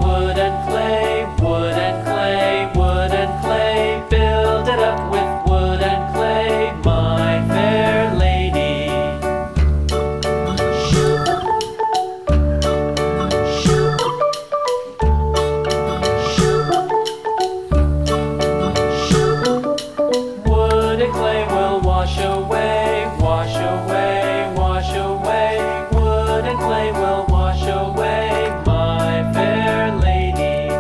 wood and clay, wood and clay, wood and clay. Build it up with wood and clay, my fair lady. Wood and clay will wash away, wash away, wash away. Wood and clay will wash away, my fair lady.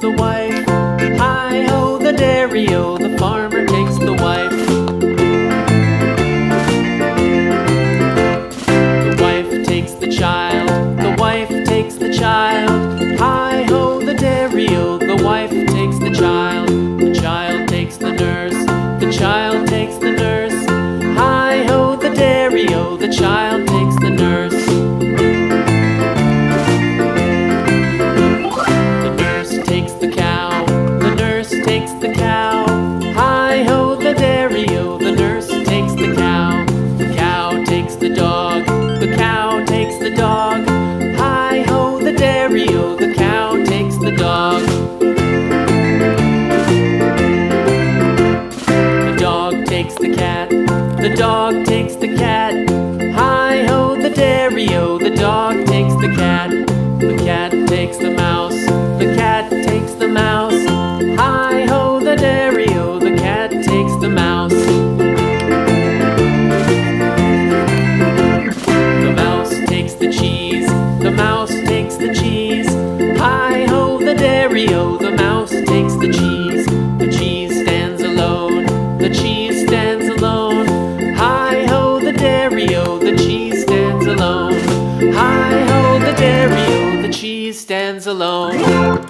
the wife. Hi-ho, the dairy-o, the farmer takes the wife. The wife takes the child, the wife takes the child. Hi-ho, the dairy-o, the wife takes the child. The child takes the nurse, the child takes the nurse. Hi-ho, the dairy-o, the child takes the nurse. The nurse takes the cow, the nurse takes the cow. Hi-ho, the dairy-o, the nurse takes the cow. The cow takes the dog, the cow takes the dog. Hi-ho, the dairy-o, the cow takes the dog. The dog takes the cat, the dog takes the cat. Hi-ho, the dairy-o, the dog takes the cat. The cat takes the mouse, the cat takes the mouse. Hi-ho, the dairy-o, the cat takes the mouse. The mouse takes the cheese, the mouse takes the cheese. Hi-ho, the dairy-o, the mouse takes the cheese. The cheese stands alone, the cheese stands alone. Hi-ho, the dairy-o, the cheese stands alone. Hi-ho, the dairy-o, the cheese stands alone.